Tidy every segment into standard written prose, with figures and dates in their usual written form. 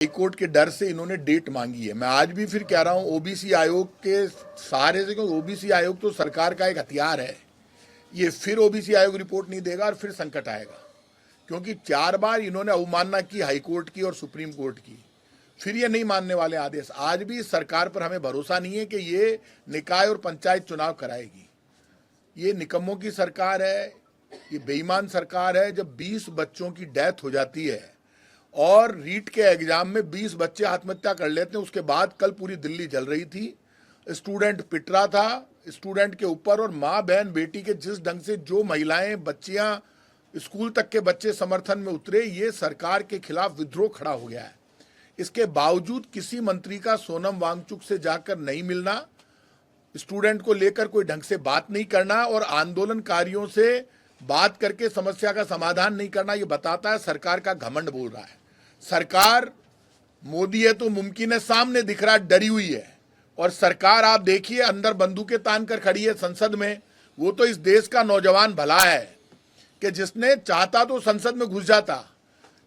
High court के डर से इन्होंने डेट मांगी है। मैं आज भी फिर कह रहा हूं, ओबीसी आयोग के सहारे से, क्योंकि ओबीसी आयोग तो सरकार का एक हथियार है। ये फिर ओबीसी आयोग रिपोर्ट नहीं देगा और फिर संकट आएगा, क्योंकि 4 बार इन्होंने अवमानना की हाईकोर्ट की और सुप्रीम कोर्ट की। फिर ये नहीं मानने वाले आदेश। आज भी इस सरकार पर हमें भरोसा नहीं है कि ये निकाय और पंचायत चुनाव कराएगी। ये निकम्मों की सरकार है, ये बेईमान सरकार है। जब 20 बच्चों की डेथ हो जाती है और रीट के एग्जाम में 20 बच्चे आत्महत्या कर लेते हैं, उसके बाद कल पूरी दिल्ली जल रही थी, स्टूडेंट पिट रहा था स्टूडेंट के ऊपर, और माँ बहन बेटी के जिस ढंग से जो महिलाएं बच्चियां स्कूल तक के बच्चे समर्थन में उतरे, ये सरकार के खिलाफ विद्रोह खड़ा हो गया है। इसके बावजूद किसी मंत्री का सोनम वांगचुक से जाकर नहीं मिलना, स्टूडेंट को लेकर कोई ढंग से बात नहीं करना और आंदोलनकारियों से बात करके समस्या का समाधान नहीं करना, ये बताता है सरकार का घमंड बोल रहा है। सरकार मोदी है तो मुमकिन है सामने दिख रहा, डरी हुई है। और सरकार आप देखिए अंदर बंदूकें तान कर खड़ी है संसद में। वो तो इस देश का नौजवान भला है कि जिसने चाहता तो संसद में घुस जाता,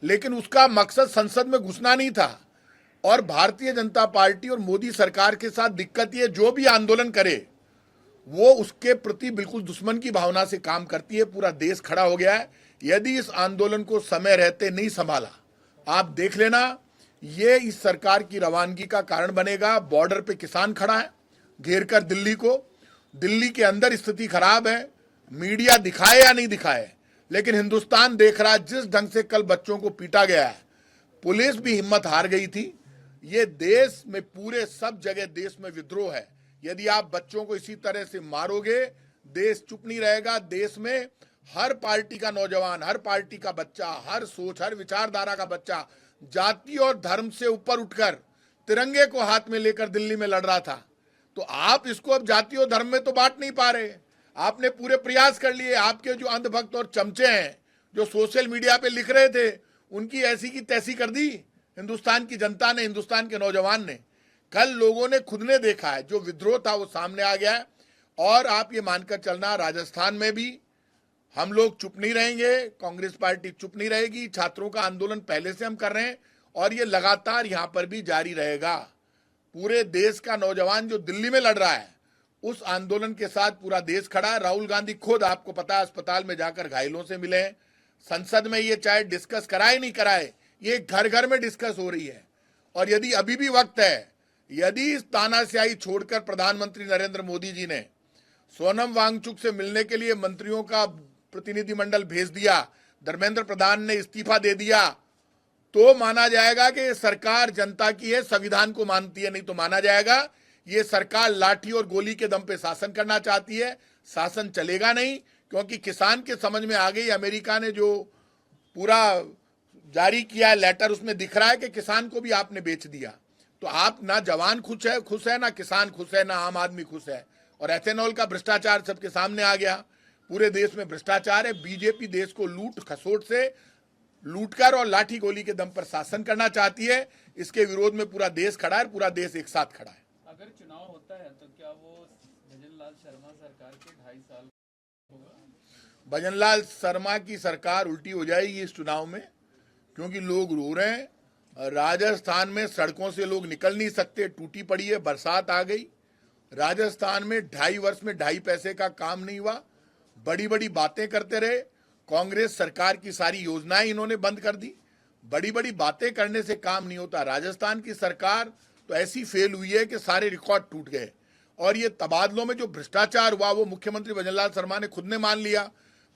लेकिन उसका मकसद संसद में घुसना नहीं था। और भारतीय जनता पार्टी और मोदी सरकार के साथ दिक्कत ये, जो भी आंदोलन करे वो उसके प्रति बिल्कुल दुश्मन की भावना से काम करती है। पूरा देश खड़ा हो गया है। यदि इस आंदोलन को समय रहते नहीं संभाला, आप देख लेना, ये इस सरकार की रवानगी का कारण बनेगा। बॉर्डर पे किसान खड़ा है घेर कर दिल्ली को। दिल्ली के अंदर स्थिति खराब है, मीडिया दिखाए या नहीं दिखाए, लेकिन हिंदुस्तान देख रहा है जिस ढंग से कल बच्चों को पीटा गया है। पुलिस भी हिम्मत हार गई थी। ये देश में पूरे सब जगह देश में विद्रोह है। यदि आप बच्चों को इसी तरह से मारोगे, देश चुप नहीं रहेगा। देश में हर पार्टी का नौजवान, हर पार्टी का बच्चा, हर सोच, हर विचारधारा का बच्चा जाति और धर्म से ऊपर उठकर तिरंगे को हाथ में लेकर दिल्ली में लड़ रहा था। तो आप इसको अब जाति और धर्म में तो बांट नहीं पा रहे। आपने पूरे प्रयास कर लिए। आपके जो अंधभक्त और चमचे हैं जो सोशल मीडिया पे लिख रहे थे, उनकी ऐसी की तैसी कर दी हिंदुस्तान की जनता ने, हिंदुस्तान के नौजवान ने। कल लोगों ने खुद ने देखा है, जो विद्रोह था वो सामने आ गया है। और आप ये मानकर चलना, राजस्थान में भी हम लोग चुप नहीं रहेंगे, कांग्रेस पार्टी चुप नहीं रहेगी। छात्रों का आंदोलन पहले से हम कर रहे हैं और ये लगातार यहां पर भी जारी रहेगा। पूरे देश का नौजवान जो दिल्ली में लड़ रहा है, उस आंदोलन के साथ पूरा देश खड़ा है। राहुल गांधी खुद, आपको पता है, अस्पताल में जाकर घायलों से मिले। संसद में ये चाहे डिस्कस कराए नहीं कराए, ये घर घर में डिस्कस हो रही है। और यदि अभी भी वक्त है, यदि इस तानाशाही छोड़कर प्रधानमंत्री नरेंद्र मोदी जी ने सोनम वांगचुक से मिलने के लिए मंत्रियों का प्रतिनिधिमंडल भेज दिया, धर्मेंद्र प्रधान ने इस्तीफा दे दिया, तो माना जाएगा कि ये सरकार जनता की है, संविधान को मानती है। नहीं तो माना जाएगा ये सरकार लाठी और गोली के दम पे शासन करना चाहती है। शासन चलेगा नहीं, क्योंकि किसान के समझ में आ गई। अमेरिका ने जो पूरा जारी किया है लेटर, उसमें दिख रहा है कि किसान को भी आपने बेच दिया। तो आप ना जवान खुश है ना किसान खुश है, ना आम आदमी खुश है। और एथेनॉल का भ्रष्टाचार सबके सामने आ गया। पूरे देश में भ्रष्टाचार है। बीजेपी देश को लूट खसोट से लूटकर और लाठी गोली के दम पर शासन करना चाहती है। इसके विरोध में पूरा देश खड़ा है, पूरा देश एक साथ खड़ा है। अगर चुनाव होता है तो क्या वो भजनलाल शर्मा सरकार के 2.5 साल होगा? भजनलाल शर्मा की सरकार उल्टी हो जाएगी इस चुनाव में, क्योंकि लोग रो रहे हैं। राजस्थान में सड़कों से लोग निकल नहीं सकते, टूटी पड़ी है, बरसात आ गई। राजस्थान में 2.5 वर्ष में 2.5 पैसे का काम नहीं हुआ। बड़ी बड़ी बातें करते रहे। कांग्रेस सरकार की सारी योजनाएं इन्होंने बंद कर दी। बड़ी बड़ी बातें करने से काम नहीं होता। राजस्थान की सरकार तो ऐसी फेल हुई है कि सारे रिकॉर्ड टूट गए। और ये तबादलों में जो भ्रष्टाचार हुआ, वो मुख्यमंत्री भजनलाल शर्मा ने खुद ने मान लिया।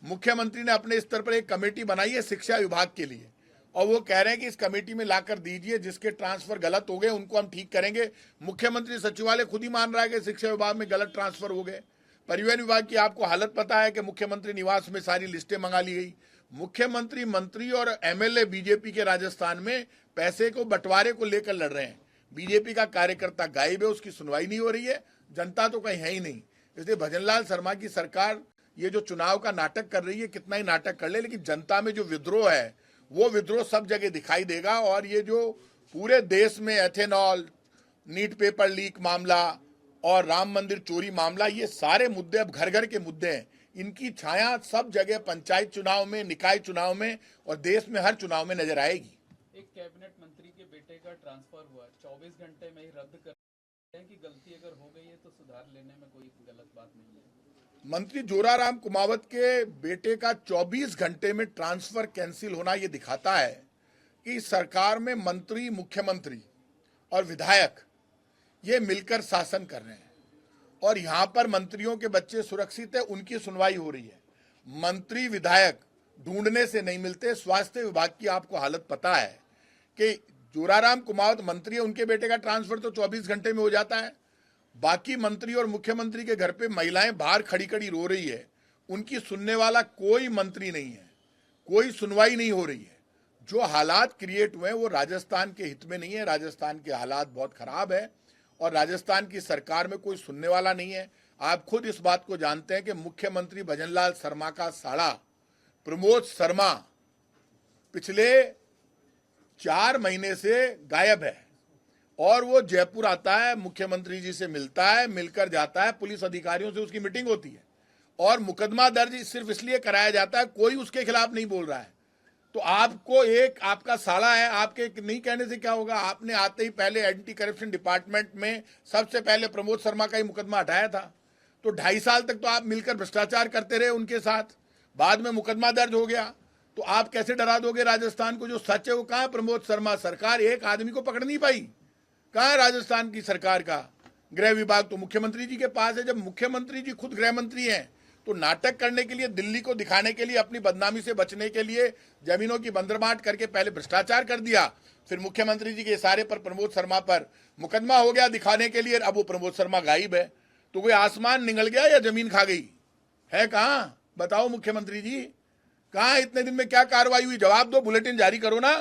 मुख्यमंत्री ने अपने स्तर पर एक कमेटी बनाई है शिक्षा विभाग के लिए, और वो कह रहे हैं कि इस कमेटी में लाकर दीजिए, जिसके ट्रांसफर गलत हो गए उनको हम ठीक करेंगे। मुख्यमंत्री सचिवालय खुद ही मान रहा है कि शिक्षा विभाग में गलत ट्रांसफर हो गए। परिवहन विभाग की आपको हालत पता है कि मुख्यमंत्री निवास में सारी लिस्टें मंगा ली गई। मुख्यमंत्री, मंत्री और एमएलए बीजेपी के राजस्थान में पैसे को बंटवारे को लेकर लड़ रहे हैं। बीजेपी का कार्यकर्ता गायब है, उसकी सुनवाई नहीं हो रही है। जनता तो कहीं है ही नहीं। इसलिए भजनलाल शर्मा की सरकार ये जो चुनाव का नाटक कर रही है, कितना ही नाटक कर ले, लेकिन जनता में जो विद्रोह है वो विद्रोह सब जगह दिखाई देगा। और ये जो पूरे देश में एथेनॉल, नीट पेपर लीक मामला और राम मंदिर चोरी मामला, ये सारे मुद्दे अब घर घर के मुद्दे हैं। इनकी छाया सब जगह पंचायत चुनाव में, निकाय चुनाव में और देश में हर चुनाव में नजर आएगी। एक कैबिनेट मंत्री के बेटे का ट्रांसफर हुआ 24 घंटे में ही रद्द कर हैं कि गलती अगर हो गई है तो सुधार लेने में कोई गलत बात नहीं है। मंत्री जोराराम कुमावत के बेटे का 24 घंटे में ट्रांसफर कैंसिल होना यह दिखाता है कि सरकार में मंत्री, मुख्यमंत्री और विधायक ये मिलकर शासन कर रहे हैं और यहां पर मंत्रियों के बच्चे सुरक्षित है, उनकी सुनवाई हो रही है। मंत्री विधायक ढूंढने से नहीं मिलते। स्वास्थ्य विभाग की आपको हालत पता है कि जोराराम कुमावत मंत्री है, उनके बेटे का ट्रांसफर तो 24 घंटे में हो जाता है। बाकी मंत्री और मुख्यमंत्री के घर पे महिलाएं बाहर खड़ी खड़ी रो रही है, उनकी सुनने वाला कोई मंत्री नहीं है, कोई सुनवाई नहीं हो रही है। जो हालात क्रिएट हुए वो राजस्थान के हित में नहीं है। राजस्थान के हालात बहुत खराब है और राजस्थान की सरकार में कोई सुनने वाला नहीं है। आप खुद इस बात को जानते हैं कि मुख्यमंत्री भजनलाल शर्मा का साला प्रमोद शर्मा पिछले 4 महीने से गायब है और वो जयपुर आता है, मुख्यमंत्री जी से मिलता है, मिलकर जाता है, पुलिस अधिकारियों से उसकी मीटिंग होती है और मुकदमा दर्ज सिर्फ इसलिए कराया जाता है, कोई उसके खिलाफ नहीं बोल रहा है। तो आपको एक आपका साला है, आपके नहीं कहने से क्या होगा? आपने आते ही पहले एंटी करप्शन डिपार्टमेंट में सबसे पहले प्रमोद शर्मा का ही मुकदमा हटाया था। तो 2.5 साल तक तो आप मिलकर भ्रष्टाचार करते रहे उनके साथ, बाद में मुकदमा दर्ज हो गया। तो आप कैसे डरा दोगे राजस्थान को? जो सच है वो कहां? प्रमोद शर्मा सरकार एक आदमी को पकड़ नहीं पाई। कहां है राजस्थान की सरकार का गृह विभाग? तो मुख्यमंत्री जी के पास है। जब मुख्यमंत्री जी खुद गृह मंत्री हैं तो नाटक करने के लिए, दिल्ली को दिखाने के लिए, अपनी बदनामी से बचने के लिए जमीनों की बंदरबांट करके पहले भ्रष्टाचार कर दिया, फिर मुख्यमंत्री जी के इशारे पर प्रमोद शर्मा पर मुकदमा हो गया दिखाने के लिए। अब वो प्रमोद शर्मा गायब है। तो कोई आसमान निगल गया या जमीन खा गई है? कहां बताओ मुख्यमंत्री जी, कहां? इतने दिन में क्या कार्रवाई हुई? जवाब दो, बुलेटिन जारी करो ना।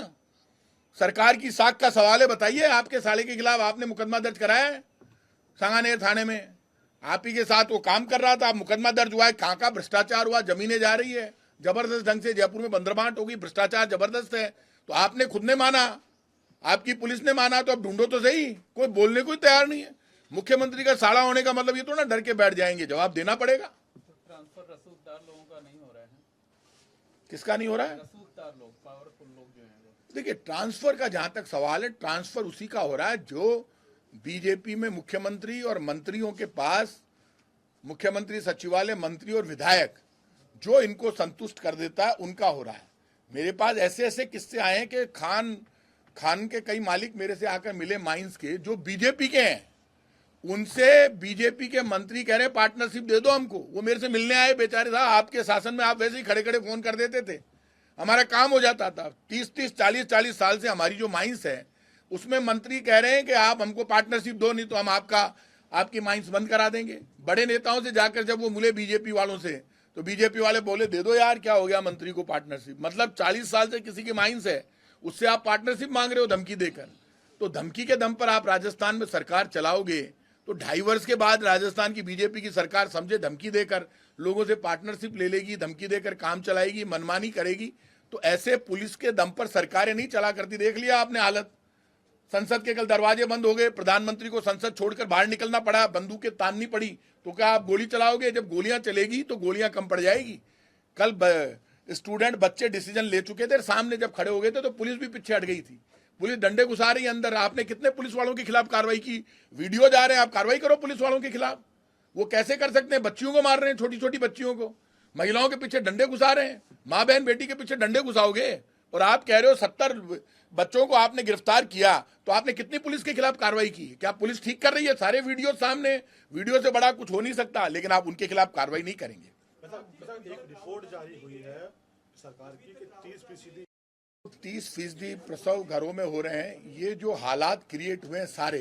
सरकार की साख का सवाल है, बताइए। आपके साले के खिलाफ आपने मुकदमा दर्ज कराया है सांगानेर थाने में, आप ही के साथ वो काम कर रहा था, मुकदमा दर्ज हुआ है। कहां का भ्रष्टाचार हुआ? जमीनें जा रही है जबरदस्त ढंग से, जयपुर में बंदरबांट होगी, भ्रष्टाचार जबरदस्त है। तो आपने खुद ने माना, आपकी पुलिस ने माना, तो अब ढूंढो तो सही। कोई बोलने को तैयार नहीं है। मुख्यमंत्री का साला होने का मतलब ये तो ना डर के बैठ जाएंगे, जवाब देना पड़ेगा। ट्रांसफर रसूखदार लोगों का नहीं हो रहा है। किसका नहीं हो रहा है? रसूखदार लोग, पावरफुल लोग जो हैं। देखिए, ट्रांसफर का जहां तक सवाल है, ट्रांसफर उसी का हो रहा है जो बीजेपी में मुख्यमंत्री और मंत्रियों के पास, मुख्यमंत्री सचिवालय, मंत्री और विधायक जो इनको संतुष्ट कर देता है, उनका हो रहा है। मेरे पास ऐसे ऐसे किस्से आए हैं कि खान के कई मालिक मेरे से आकर मिले माइंस के, जो बीजेपी के हैं। उनसे बीजेपी के मंत्री कह रहे पार्टनरशिप दे दो हमको। वो मेरे से मिलने आए बेचारे। साहब, आपके शासन में आप वैसे ही खड़े खड़े फोन कर देते थे, हमारा काम हो जाता था। 30-30, 40-40 साल से हमारी जो माइंस है उसमें मंत्री कह रहे हैं कि आप हमको पार्टनरशिप दो, नहीं तो हम आपकी माइंस बंद करा देंगे। बड़े नेताओं से जाकर जब वो मिले बीजेपी वालों से, तो बीजेपी वाले बोले दे दो यार, क्या हो गया मंत्री को पार्टनरशिप? मतलब 40 साल से किसी की माइंस है, उससे आप पार्टनरशिप मांग रहे हो धमकी देकर। तो धमकी के दम पर आप राजस्थान में सरकार चलाओगे तो 2.5 वर्ष के बाद राजस्थान की बीजेपी की सरकार समझे धमकी देकर लोगों से पार्टनरशिप ले लेगी, धमकी देकर काम चलाएगी, मनमानी करेगी। तो ऐसे पुलिस के दम पर सरकारें नहीं चला करती। देख लिया आपने हालत। संसद के कल दरवाजे बंद हो गए, प्रधानमंत्री को संसद छोड़कर बाहर निकलना पड़ा, बंदूकें ताननी पड़ी। तो क्या आप गोली चलाओगे? जब गोलियां चलेगी तो गोलियां कम पड़ जाएगी। कल स्टूडेंट बच्चे डिसीजन ले चुके थे, सामने जब खड़े हो गए थे तो पुलिस भी पीछे हट गई थी। पुलिस डंडे घुसा रही है अंदर। आपने कितने पुलिस वालों के खिलाफ कार्रवाई की? वीडियो जा रहे हैं, आप कार्रवाई करो पुलिस वालों के खिलाफ। वो कैसे कर सकते हैं? बच्चियों को मार रहे हैं, छोटी छोटी बच्चियों को, महिलाओं के पीछे डंडे घुसा रहे हैं। माँ बहन बेटी के पीछे डंडे घुसाओगे और आप कह रहे हो 70 बच्चों को आपने गिरफ्तार किया। तो आपने कितनी पुलिस के खिलाफ कार्रवाई की? क्या पुलिस ठीक कर रही है? सारे वीडियो सामने, वीडियो से बड़ा कुछ हो नहीं सकता, लेकिन आप उनके खिलाफ कार्रवाई नहीं करेंगे। एक रिपोर्ट जारी हुई है सरकार की कि 30% प्रसव घरों में हो रहे हैं। ये जो हालात क्रिएट हुए हैं सारे,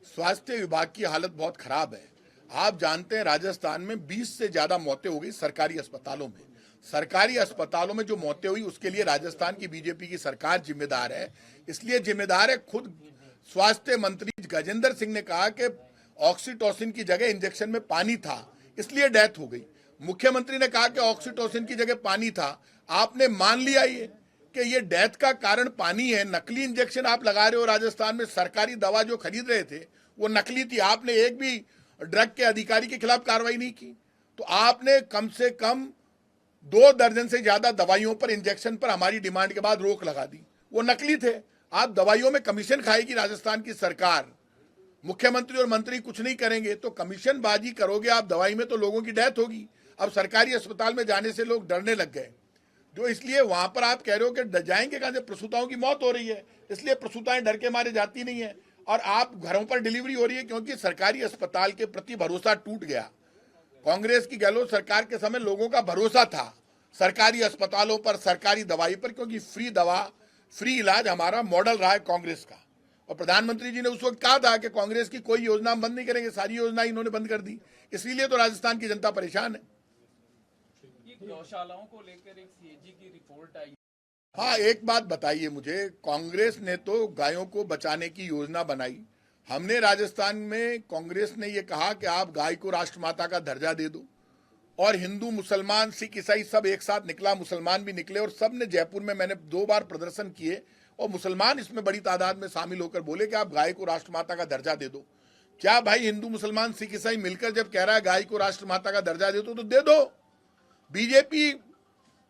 स्वास्थ्य विभाग की हालत बहुत खराब है। आप जानते हैं राजस्थान में 20 से ज्यादा मौतें हो गई सरकारी अस्पतालों में। सरकारी अस्पतालों में जो मौतें हुई उसके लिए राजस्थान की बीजेपी की सरकार जिम्मेदार है। इसलिए जिम्मेदार है खुद स्वास्थ्य मंत्री गजेंद्र सिंह ने कहा कि ऑक्सीटोसिन की जगह इंजेक्शन में पानी था, इसलिए डेथ हो गई। मुख्यमंत्री ने कहा कि ऑक्सीटोसिन की जगह पानी था। आपने मान लिया कि ये डेथ का कारण पानी है। नकली इंजेक्शन आप लगा रहे हो राजस्थान में। सरकारी दवा जो खरीद रहे थे वो नकली थी। आपने एक भी ड्रग के अधिकारी के खिलाफ कार्रवाई नहीं की। तो आपने कम से कम 2 दर्जन से ज्यादा दवाइयों पर, इंजेक्शन पर हमारी डिमांड के बाद रोक लगा दी। वो नकली थे। आप दवाइयों में कमीशन खाएगी राजस्थान की सरकार, मुख्यमंत्री और मंत्री कुछ नहीं करेंगे तो कमीशन बाजी करोगे आप दवाई में तो लोगों की डेथ होगी। अब सरकारी अस्पताल में जाने से लोग डरने लग गए, जो इसलिए वहां पर आप कह रहे हो कि जाएंगे कहां से, प्रसूताओं की मौत हो रही है इसलिए प्रसूताएं डर के मारे जाती नहीं है और आप घरों पर डिलीवरी हो रही है क्योंकि सरकारी अस्पताल के प्रति भरोसा टूट गया। कांग्रेस की गहलोत सरकार के समय लोगों का भरोसा था सरकारी अस्पतालों पर, सरकारी दवाई पर, क्योंकि फ्री दवा फ्री इलाज हमारा मॉडल रहा है कांग्रेस का। और प्रधानमंत्री जी ने उस वक्त कहा था कि कांग्रेस की कोई योजना हम बंद नहीं करेंगे, सारी योजना इन्होंने बंद कर दी, इसलिए तो राजस्थान की जनता परेशान है। गौशालाओं को लेकर एक सीएजी की रिपोर्ट आई। हाँ, एक बात बताइए मुझे, कांग्रेस ने तो गायों को बचाने की योजना बनाई, हमने राजस्थान में कांग्रेस ने ये कहा कि आप गाय को राष्ट्रमाता का दर्जा दे दो, और हिंदू मुसलमान सिख ईसाई सब एक साथ निकला, मुसलमान भी निकले और सब ने जयपुर में मैंने 2 बार प्रदर्शन किए और मुसलमान इसमें बड़ी तादाद में शामिल होकर बोले कि आप गाय को राष्ट्रमाता का दर्जा दे दो। क्या भाई हिंदू मुसलमान सिख ईसाई मिलकर जब कह रहा है गाय को राष्ट्रमाता का दर्जा दे दो तो दे दो। बीजेपी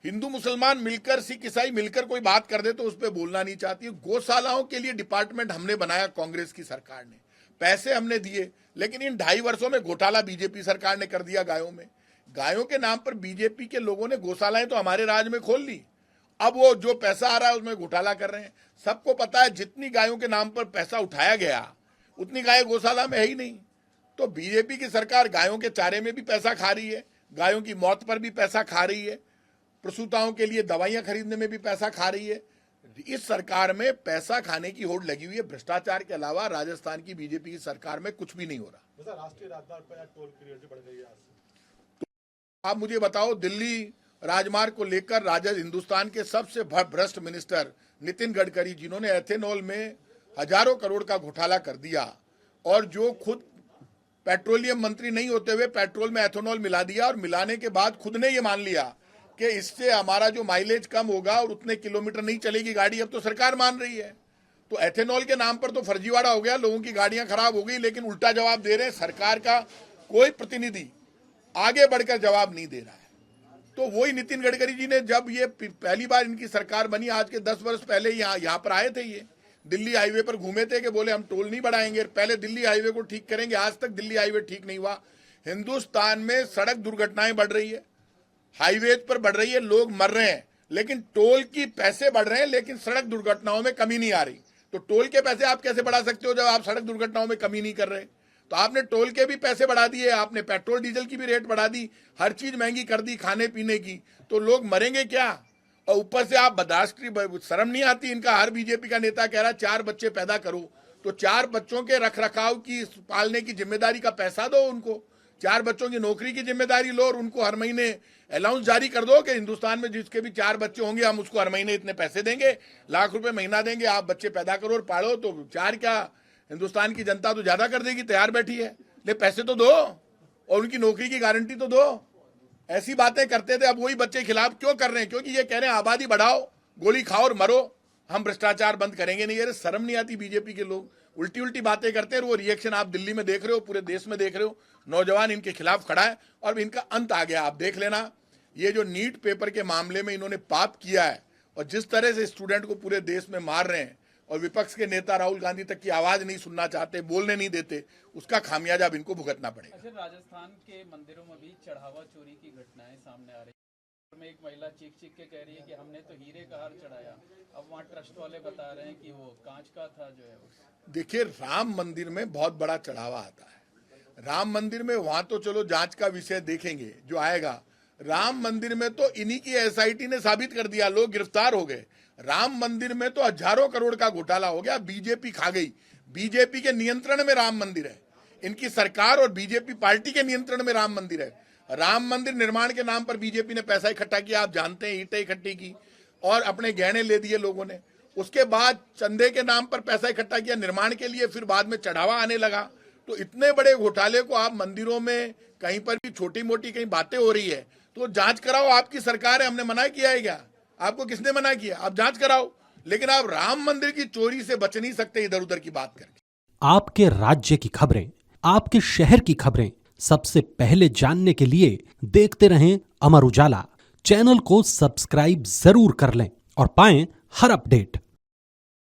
हिंदू मुसलमान मिलकर सिख ईसाई मिलकर कोई बात कर दे तो उस पर बोलना नहीं चाहती। गौशालाओं के लिए डिपार्टमेंट हमने बनाया, कांग्रेस की सरकार ने, पैसे हमने दिए, लेकिन इन 2.5 वर्षों में घोटाला बीजेपी सरकार ने कर दिया गायों में। गायों के नाम पर बीजेपी के लोगों ने गौशालाएं तो हमारे राज्य में खोल ली, अब वो जो पैसा आ रहा है उसमें घोटाला कर रहे हैं। सबको पता है जितनी गायों के नाम पर पैसा उठाया गया उतनी गाय गौशाला में है ही नहीं। तो बीजेपी की सरकार गायों के चारे में भी पैसा खा रही है, गायों की मौत पर भी पैसा खा रही है, प्रसूताओं के लिए दवाइयां खरीदने में भी पैसा खा रही है। इस सरकार में पैसा खाने की होड़ लगी हुई है। भ्रष्टाचार के अलावा राजस्थान की बीजेपी की सरकार में कुछ भी नहीं हो रहा। राष्ट्रीय राजमार्ग पर टोल की रेट बढ़ गई है आज से। आप मुझे बताओ, दिल्ली राजमार्ग को लेकर हिंदुस्तान के सबसे भ्रष्ट मिनिस्टर नितिन गडकरी, जिन्होंने एथेनॉल में हजारों करोड़ का घोटाला कर दिया और जो खुद पेट्रोलियम मंत्री नहीं होते हुए पेट्रोल में एथेनॉल मिला दिया और मिलाने के बाद खुद ने ये मान लिया कि इससे हमारा जो माइलेज कम होगा और उतने किलोमीटर नहीं चलेगी गाड़ी, अब तो सरकार मान रही है। तो एथेनॉल के नाम पर तो फर्जीवाड़ा हो गया, लोगों की गाड़ियां खराब हो गई, लेकिन उल्टा जवाब दे रहे हैं। सरकार का कोई प्रतिनिधि आगे बढ़कर जवाब नहीं दे रहा है। तो वही नितिन गडकरी जी ने, जब ये पहली बार इनकी सरकार बनी, आज के 10 वर्ष पहले यहाँ पर आए थे, ये दिल्ली हाईवे पर घूमे थे कि बोले हम टोल नहीं बढ़ाएंगे, पहले दिल्ली हाईवे को ठीक करेंगे। आज तक दिल्ली हाईवे ठीक नहीं हुआ। हिंदुस्तान में सड़क दुर्घटनाएं बढ़ रही है, हाईवे पर बढ़ रही है, लोग मर रहे हैं, लेकिन टोल की पैसे बढ़ रहे हैं, लेकिन सड़क दुर्घटनाओं में कमी नहीं आ रही। तो टोल के पैसे आप कैसे बढ़ा सकते हो जब आप सड़क दुर्घटनाओं में कमी नहीं कर रहे? तो आपने टोल के भी पैसे बढ़ा दिए, आपने पेट्रोल डीजल की भी रेट बढ़ा दी, हर चीज महंगी कर दी, खाने पीने की, तो लोग मरेंगे क्या? और ऊपर से आप बदराष्ट्रीय, शर्म नहीं आती इनका। हर बीजेपी का नेता कह रहा है 4 बच्चे पैदा करो, तो 4 बच्चों के रख रखाव की, पालने की जिम्मेदारी का पैसा दो उनको, 4 बच्चों की नौकरी की जिम्मेदारी लो और उनको हर महीने अलाउंस जारी कर दो कि हिंदुस्तान में जिसके भी 4 बच्चे होंगे हम उसको हर महीने इतने पैसे देंगे, लाख रुपए महीना देंगे, आप बच्चे पैदा करो और पालो। तो 4 क्या, हिंदुस्तान की जनता तो ज्यादा कर देगी, तैयार बैठी है, ले पैसे तो दो और उनकी नौकरी की गारंटी तो दो। ऐसी बातें करते थे, अब वही बच्चे खिलाफ क्यों कर रहे हैं? क्योंकि ये कह रहे हैं आबादी बढ़ाओ, गोली खाओ और मरो, हम भ्रष्टाचार बंद करेंगे नहीं। अरे शर्म नहीं आती बीजेपी के लोग, उल्टी उल्टी बातें करते हैं। वो रिएक्शन आप दिल्ली में देख रहे हो, पूरे देश में देख रहे हो, नौजवान इनके खिलाफ खड़ा है और इनका अंत आ गया। आप देख लेना, ये जो नीट पेपर के मामले में इन्होंने पाप किया है और जिस तरह से स्टूडेंट को पूरे देश में मार रहे हैं और विपक्ष के नेता राहुल गांधी तक की आवाज नहीं सुनना चाहते, बोलने नहीं देते, उसका खामियाजा अब इनको भुगतना पड़ेगा। अच्छा, राजस्थान के मंदिरों में भी चढ़ावा चोरी की घटनाएं सामने आ रही है। में एक महिला चीख चीख के कह रही है कि हमने तो हीरे का हार चढ़ाया, अब वहाँ ट्रस्ट वाले बता रहे हैं कि वो कांच का था जो है। देखिए, राम मंदिर में बहुत बड़ा चढ़ावा आता है। राम मंदिर में वहां तो चलो जांच का विषय देखेंगे जो आएगा, राम मंदिर में तो इन्हीं की एसआईटी ने साबित कर दिया, लोग गिरफ्तार हो गए। राम मंदिर में तो हजारों करोड़ का घोटाला हो गया, बीजेपी खा गई। बीजेपी के नियंत्रण में राम मंदिर है, इनकी सरकार और बीजेपी पार्टी के नियंत्रण में राम मंदिर है। राम मंदिर निर्माण के नाम पर बीजेपी ने पैसा इकट्ठा किया, आप जानते हैं, ईंटें इकट्ठी की और अपने गहने ले दिए लोगों ने। उसके बाद चंदे के नाम पर पैसा इकट्ठा किया निर्माण के लिए, फिर बाद में चढ़ावा आने लगा। तो इतने बड़े घोटाले को आप मंदिरों में कहीं पर भी छोटी मोटी कहीं बातें हो रही है तो जांच कराओ, आपकी सरकार है, हमने मना किया है क्या? आपको किसने मना किया? आप जांच कराओ, लेकिन आप राम मंदिर की चोरी से बच नहीं सकते इधर उधर की बात करके। आपके राज्य की खबरें, आपके शहर की खबरें सबसे पहले जानने के लिए देखते रहें अमर उजाला। चैनल को सब्सक्राइब जरूर कर लें और पाएं हर अपडेट।